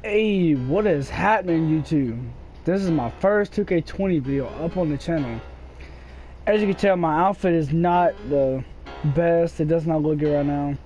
Hey, what is happening, YouTube? This is my first 2K20 video up on the channel. As you can tell, my outfit is not the best. It does not look good right now.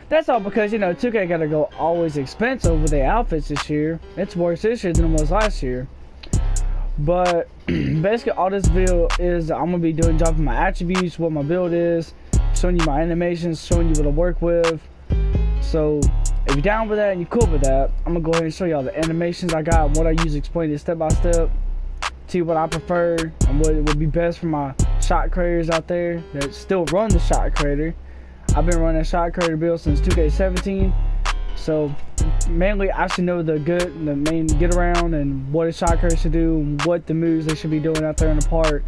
That's all because, 2K gotta go always expensive with their outfits this year. It's worse this year than it was last year. But basically, all this video is I'm gonna be dropping my attributes, what my build is, showing you my animations, showing you what I work with. So if you're down with that and you're cool with that, I'm gonna go ahead and show y'all the animations I got, what I use, explain it step by step, see what I prefer and what would be best for my shot creators out there that still run the shot creator. I've been running a shot creator build since 2K17, so mainly I should know the main get around and what a shot creator should do and what the moves they should be doing out there in the park.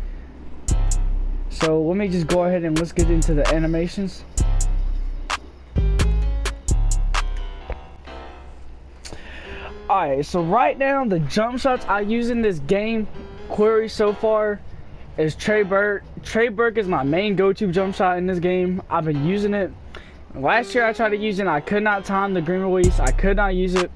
So let me just go ahead and let's get into the animations. Alright, so right now the jump shots I use in this game query so far is Trey Burke. Trey Burke is my main go-to jump shot in this game. I've been using it. Last year I tried to use it and I could not time the green release. I could not use it.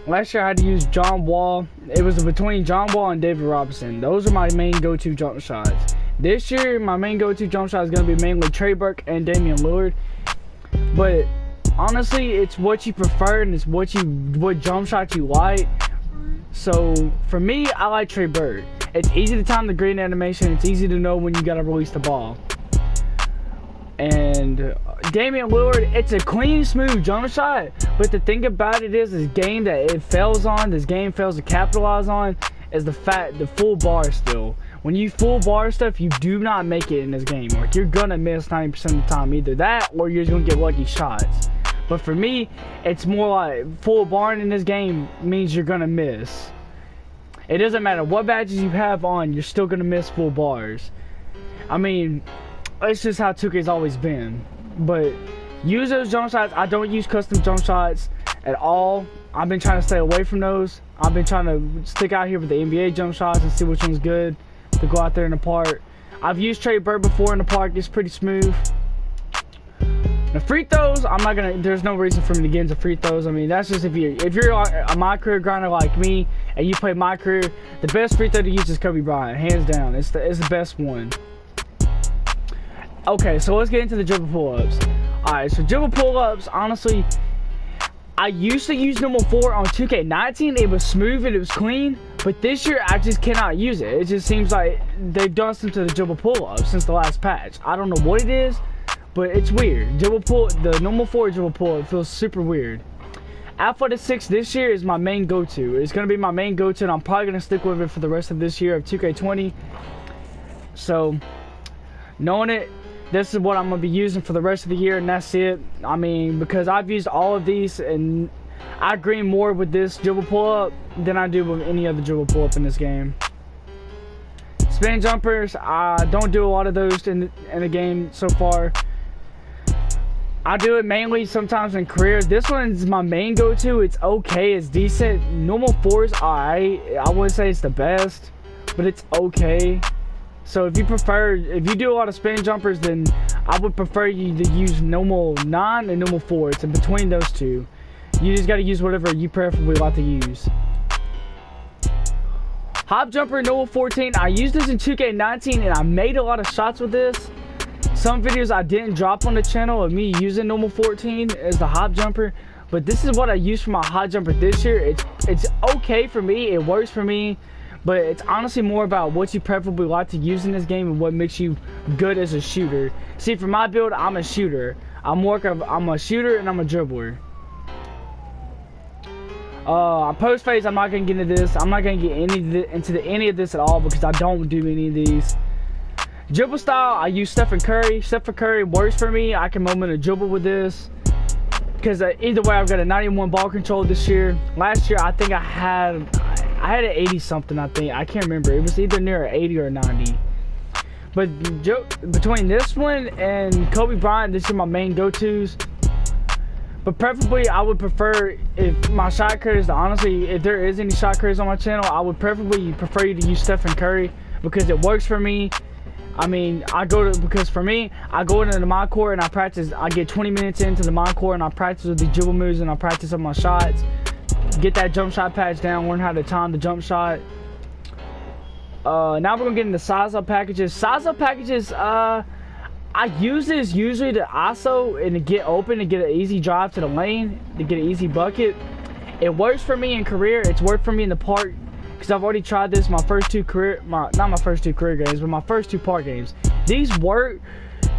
Last year I had to use John Wall. It was between John Wall and David Robinson. Those are my main go-to jump shots. This year my main go-to jump shot is going to be mainly Trey Burke and Damian Lillard. But honestly, it's what you prefer and it's what jump shot you like. So for me, I like Trey Burke. It's easy to time the green animation. It's easy to know when you gotta release the ball. And Damian Lillard, it's a clean, smooth jump shot. But the thing about it is, this game that it fails on, this game fails to capitalize on, is the full bar still. When you full bar stuff, you do not make it in this game. Like, you're gonna miss 90% of the time. Either that or you're just gonna get lucky shots. But for me, it's more like full barring in this game means you're gonna miss. It doesn't matter what badges you have on, you're still gonna miss full bars. I mean, it's just how 2K's always been. But use those jump shots. I don't use custom jump shots at all. I've been trying to stay away from those. I've been trying to stick out here with the NBA jump shots and see which one's good to go out there in the park. I've used Trey Burke before in the park. It's pretty smooth. The free throws, I'm not gonna. There's no reason for me to get into free throws. I mean, that's just if you're a my career grinder like me and you play my career, the best free throw to use is Kobe Bryant, hands down. It's the best one. Okay, so let's get into the dribble pull-ups. All right, so dribble pull-ups. Honestly, I used to use number 4 on 2K19. It was smooth and it was clean, but this year I just cannot use it. It just seems like they've done something to the dribble pull-ups since the last patch. I don't know what it is, but it's weird. The normal 4 dribble pull, it feels super weird. Athletic 6 this year is my main go-to. It's going to be my main go-to, and I'm probably going to stick with it for the rest of this year of 2K20. So, knowing it, this is what I'm going to be using for the rest of the year, and that's it. I mean, because I've used all of these, and I agree more with this dribble pull-up than I do with any other dribble pull-up in this game. Spin jumpers, I don't do a lot of those in the game so far. I do it mainly sometimes in career. This one's my main go-to. It's okay, it's decent. Normal 4's alright. I wouldn't say it's the best, but it's okay. So if you do a lot of spin jumpers, then I would prefer you to use normal 9 and normal 4. It's in between those two. You just got to use whatever you preferably like to use. Hop jumper normal 14. I used this in 2K19 and I made a lot of shots with this. Some videos I didn't drop on the channel of me using normal 14 as the hop jumper, but this is what I use for my hop jumper this year. It's okay for me, it works for me, but it's honestly more about what you preferably like to use in this game and what makes you good as a shooter. See, for my build, I'm a shooter. I'm a shooter and I'm a dribbler. Post phase, I'm not gonna get into this. I'm not gonna get into any of this at all because I don't do any of these. Dribble style, I use Stephen Curry. Stephen Curry works for me. I can moment a dribble with this. Because either way, I've got a 91 ball control this year. Last year, I think I had an 80 something, I think. I can't remember. It was either near an 80 or a 90. But between this one and Kobe Bryant, this are my main go-tos. But preferably, I would prefer, if my shot creators, honestly, if there is any shot creators on my channel, I would preferably prefer you to use Stephen Curry because it works for me. I mean, because for me, I go into the mod court and I practice. I get 20 minutes into the mod court and I practice with the dribble moves and I practice on my shots. get that jump shot patch down, learn how to time the jump shot. Now we're gonna get into size up packages. Size up packages, I use this usually to ISO and to get open, to get an easy drive to the lane, to get an easy bucket. It works for me in career. It's worked for me in the park because I've already tried this my first two career, not my first two career games, but my first two park games. These work.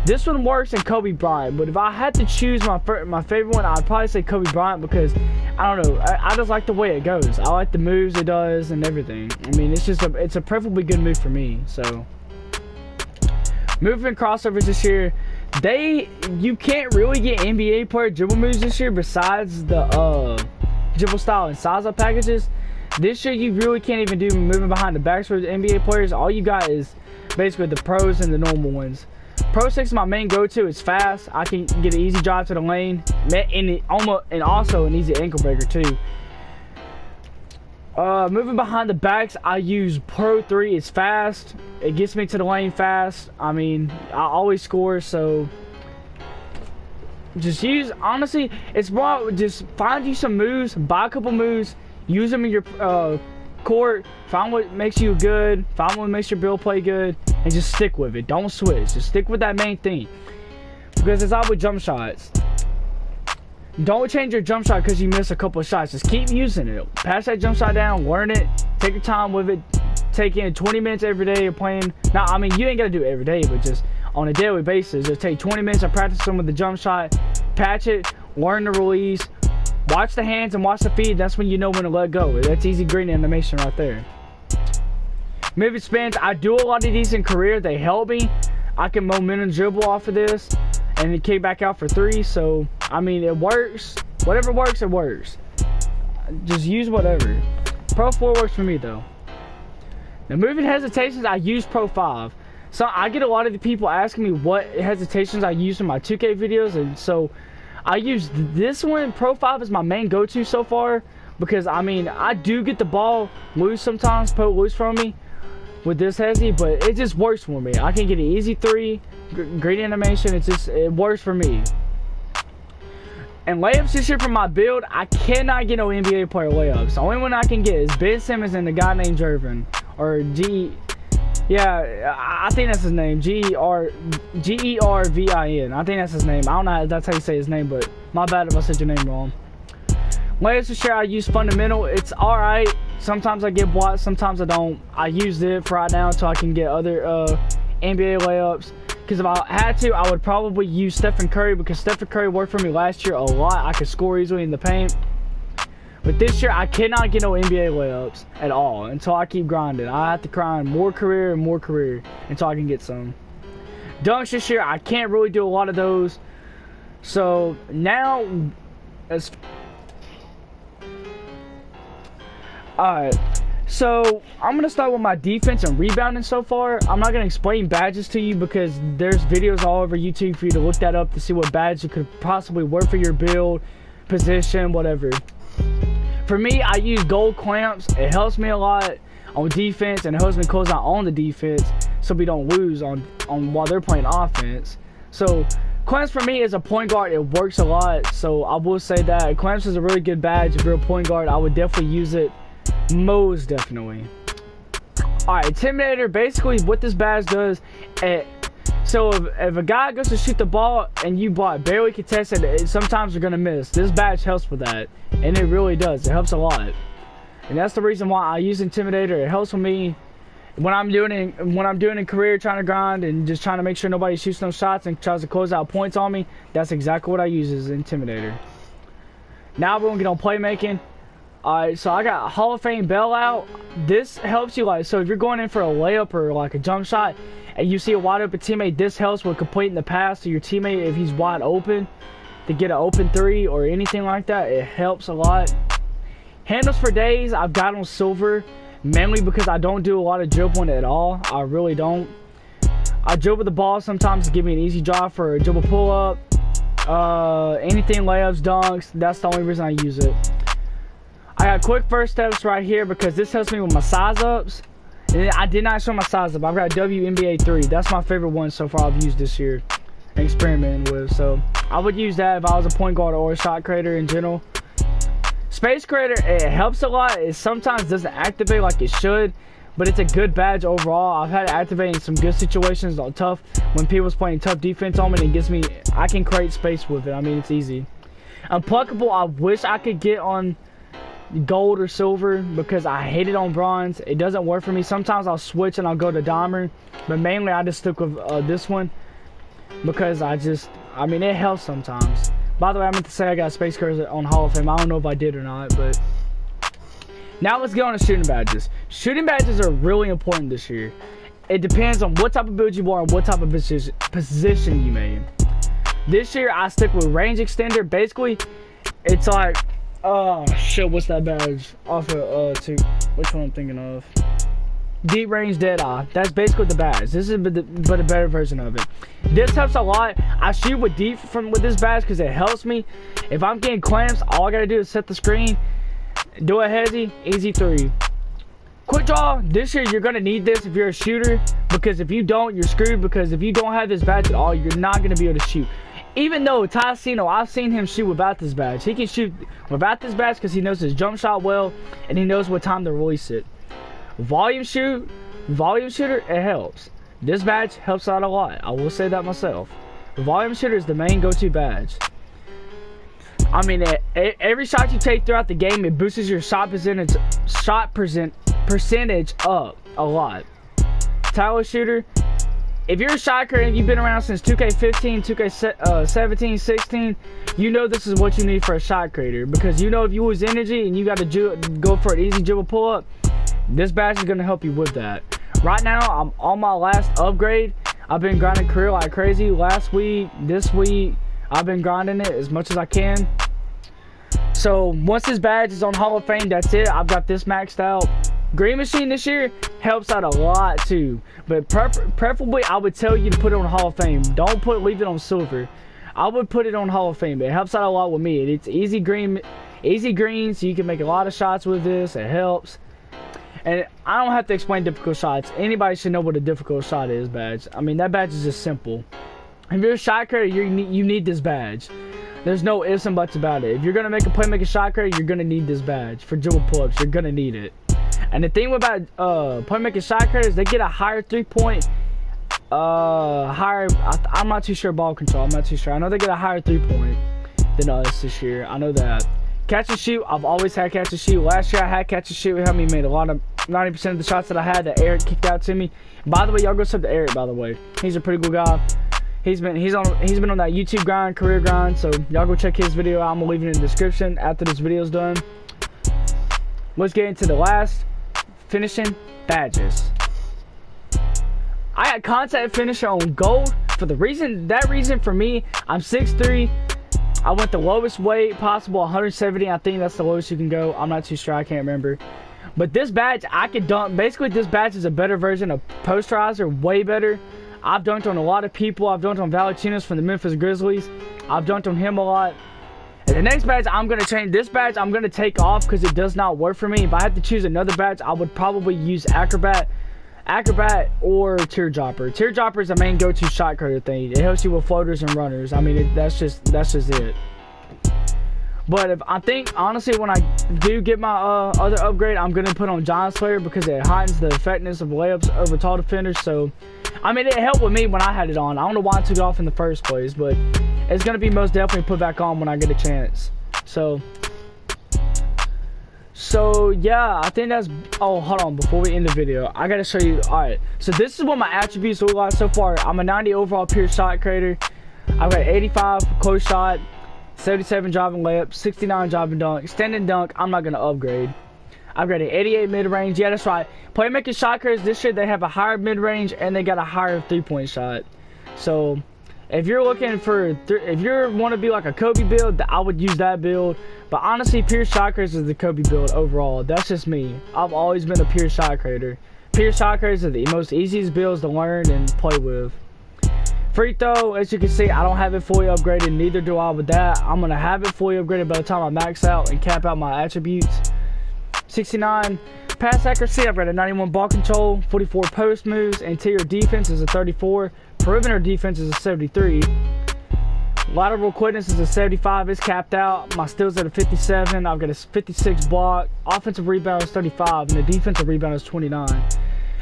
This one works in Kobe Bryant, but if I had to choose my favorite one, I'd probably say Kobe Bryant because I don't know. I just like the way it goes. I like the moves it does and everything. I mean, it's a preferably good move for me. So, moving crossovers this year, you can't really get NBA player dribble moves this year besides the dribble style and size up packages. This year, you really can't even do moving behind the backs for the NBA players. All you got is basically the pros and the normal ones. Pro 6 is my main go-to. It's fast. I can get an easy drive to the lane, and also an easy ankle breaker too. Moving behind the backs, I use Pro 3. It's fast. It gets me to the lane fast. I mean, I always score, so just use. Honestly, it's more just find you some moves, buy a couple moves, use them in your court, find what makes you good, find what makes your build play good, and just stick with it. Don't switch. Just stick with that main thing. Because it's all with jump shots. Don't change your jump shot because you miss a couple of shots. Just keep using it. Pass that jump shot down, learn it, take your time with it, take in 20 minutes every day of playing. Now, I mean, you ain't got to do it every day, but just on a daily basis, just take 20 minutes of practicing with the jump shot, patch it, learn the release, watch the hands and watch the feet. That's when you know when to let go. That's easy green animation right there. Moving spins, I do a lot of these in career. They help me. I can momentum dribble off of this and then kick back out for 3. So, I mean, it works. Whatever works, it works. Just use whatever. Pro 4 works for me, though. Now, moving hesitations, I use Pro 5. So, I get a lot of the people asking me what hesitations I use in my 2K videos. And so, I use this one. Pro 5 is my main go-to so far. Because, I mean, I do get the ball loose sometimes, put loose from me with this hezzy, but it just works for me. I can get an easy 3, great animation. It works for me. And layups this year for my build, I cannot get no NBA player layups. The only one I can get is Ben Simmons and the guy named Jervin, or yeah, I think that's his name. Gervin. I think that's his name. I don't know if that's how you say his name, but my bad if I said your name wrong. Layups this year, I use fundamental. It's alright. Sometimes I get blocked, sometimes I don't. I used it for right now until I can get other NBA layups. Because if I had to, I would probably use Stephen Curry because Stephen Curry worked for me last year a lot. I could score easily in the paint. But this year, I cannot get no NBA layups at all until I keep grinding. I have to grind more career and more career until I can get some. Dunks this year, I can't really do a lot of those. So now, alright, so I'm going to start with my defense and rebounding so far. I'm not going to explain badges to you because there's videos all over YouTube for you to look that up to see what badge could possibly work for your build, position, whatever. For me, I use gold clamps. It helps me a lot on defense and it helps me close out on the defense so we don't lose on while they're playing offense. So clamps for me as a point guard, it works a lot. So I will say that clamps is a really good badge. If you're a point guard, I would definitely use it. Most definitely. Alright, Intimidator, basically what this badge does, so if a guy goes to shoot the ball and you barely contest it, sometimes you're gonna miss. This badge helps with that, and it really does. It helps a lot, and that's the reason why I use Intimidator. It helps with me when I'm doing in career, trying to grind and just trying to make sure nobody shoots no shots and tries to close out points on me. That's exactly what I use as Intimidator. Now we're gonna get on playmaking. Alright, so I got Hall of Fame bailout. This helps you, like, so if you're going in for a layup or like a jump shot and you see a wide open teammate, this helps with completing the pass to your teammate if he's wide open to get an open 3 or anything like that. It helps a lot. Handles for days, I've got on silver mainly because I don't do a lot of dribbling at all. I really don't. I dribble the ball sometimes to give me an easy drive for a dribble pull up. Anything layups, dunks, that's the only reason I use it. I got quick first steps right here because this helps me with my size ups. And I did not show my size up. I've got WNBA 3. That's my favorite one so far I've used this year and experimenting with. So I would use that if I was a point guard or a shot creator in general. Space Creator, it helps a lot. It sometimes doesn't activate like it should, but it's a good badge overall. I've had it activate in some good situations on tough, when people's playing tough defense on me, and it gives me, I can create space with it. I mean, it's easy. Unpluckable, I wish I could get on gold or silver because I hate it on bronze. It doesn't work for me. Sometimes I'll switch and I'll go to diamond, but mainly I just stick with this one because I mean, it helps sometimes. By the way, I meant to say I got Space Creator on Hall of Fame. I don't know if I did or not, but now let's get on to shooting badges. Shooting badges are really important this year. It depends on what type of build you are and what type of position you made. This year I stick with range extender. Basically, it's like, oh shit, what's that badge off of which one I'm thinking of? Deep range Deadeye. That's basically the badge. This is but a better version of it. This helps a lot. I shoot with deep with this badge because it helps me. If I'm getting clamps, all I gotta do is set the screen, do a hezzy, easy 3. Quick draw. This year you're gonna need this if you're a shooter, because if you don't, you're screwed. Because if you don't have this badge at all, you're not gonna be able to shoot. Even though Tycino, I've seen him shoot without this badge. He can shoot without this badge because he knows his jump shot well, and he knows what time to release it. Volume shooter, it helps. This badge helps out a lot. I will say that myself. Volume shooter is the main go-to badge. I mean, every shot you take throughout the game, it boosts your shot percentage up a lot. Tower shooter. If you're a shot creator and you've been around since 2K15, 2K17, 16, you know this is what you need for a shot creator. Because you know if you lose energy and you got to go for an easy dribble pull-up, this badge is going to help you with that. Right now, I'm on my last upgrade. I've been grinding career like crazy. Last week, this week, I've been grinding it as much as I can. So, once this badge is on Hall of Fame, that's it. I've got this maxed out. Green Machine this year helps out a lot too. But preferably, I would tell you to put it on Hall of Fame. Don't leave it on silver. I would put it on Hall of Fame. It helps out a lot with me. It's easy green, so you can make a lot of shots with this. It helps. And I don't have to explain difficult shots. Anybody should know what a difficult shot is badge. I mean, that badge is just simple. If you're a shot creator, you need this badge. There's no ifs and buts about it. If you're going to make a playmaking shot creator, you're going to need this badge. For dribble pull-ups, you're going to need it. And the thing about playmaking shot creators, they get a higher 3-point, I'm not too sure ball control. I'm not too sure. I know they get a higher 3-point than us this year. I know that. Catch and shoot, I've always had catch and shoot. Last year I had catch and shoot. It helped me made a lot of 90% of the shots that I had that Eric kicked out to me. By the way, y'all go sub to Eric, by the way. He's a pretty cool guy. He's been on that YouTube grind, career grind, so y'all go check his video out. I'm gonna leave it in the description after this video's done. Let's get into the last finishing badges. I got contact finisher on gold for that reason for me, I'm 6'3". I went the lowest weight possible, 170. I think that's the lowest you can go. I'm not too sure. I can't remember. But this badge, I could dunk. Basically, this badge is a better version of Posterizer, way better. I've dunked on a lot of people. I've dunked on Valanciunas from the Memphis Grizzlies. I've dunked on him a lot. And the next badge, I'm going to change. This badge, I'm going to take off because it does not work for me. If I had to choose another badge, I would probably use Acrobat or Teardropper. Teardropper is the main go-to shot creator thing. It helps you with floaters and runners. I mean, that's just it. But if I think honestly, when I do get my other upgrade, I'm gonna put on Giant Slayer because it heightens the effectiveness of layups over tall defenders. So, I mean, it helped with me when I had it on. I don't know why I took it off in the first place, but it's gonna be most definitely put back on when I get a chance. So yeah, I think that's. Oh, hold on. Before we end the video, I gotta show you. All right. So this is what my attributes look like so far. I'm a 90 overall pure shot creator. I've got 85 close shot, 77 driving layup, 69 driving dunk, standing dunk. I'm not gonna upgrade. I've got an 88 mid range. Yeah, that's right. Playmaking shot creators this year, they have a higher mid range and they got a higher 3-point shot. So if you're looking for, if you want to be like a Kobe build, I would use that build. But honestly, pure shot creators is the Kobe build overall. That's just me. I've always been a pure shot creator. Pure shot creators are the most easiest builds to learn and play with. Free throw, as you can see, I don't have it fully upgraded. Neither do I with that. I'm going to have it fully upgraded by the time I max out and cap out my attributes. 69 pass accuracy, I've got a 91 ball control, 44 post moves, interior defense is a 34, perimeter defense is a 73. Lateral quickness is a 75. It's capped out. My steals at a 57. I've got a 56 block. Offensive rebound is 35, and the defensive rebound is 29.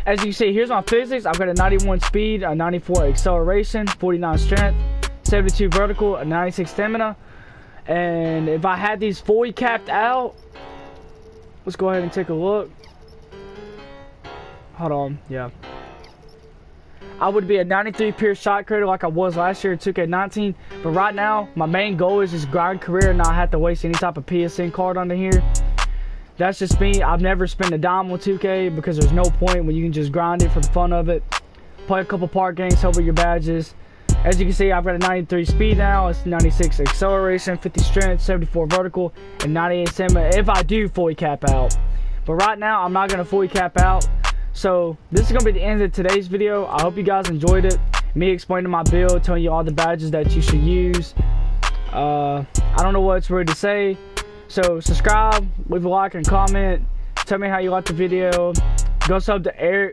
As you can see, here's my physics. I've got a 91 speed, a 94 acceleration, 49 strength, 72 vertical, a 96 stamina. And if I had these fully capped out, let's go ahead and take a look. Hold on, yeah. I would be a 93 pure shot creator like I was last year in 2K19. But right now, my main goal is just grind career and not have to waste any type of PSN card under here. That's just me. I've never spent a dime on 2K because there's no point when you can just grind it for the fun of it. Play a couple park games, help with your badges. As you can see, I've got a 93 speed now. It's 96 acceleration, 50 strength, 74 vertical, and 98 stamina if I do fully cap out. But right now, I'm not going to fully cap out. So this is going to be the end of today's video. I hope you guys enjoyed it. Me explaining my build, telling you all the badges that you should use. I don't know what's really to say. So subscribe, leave a like and comment. Tell me how you liked the video. Go sub to Eric.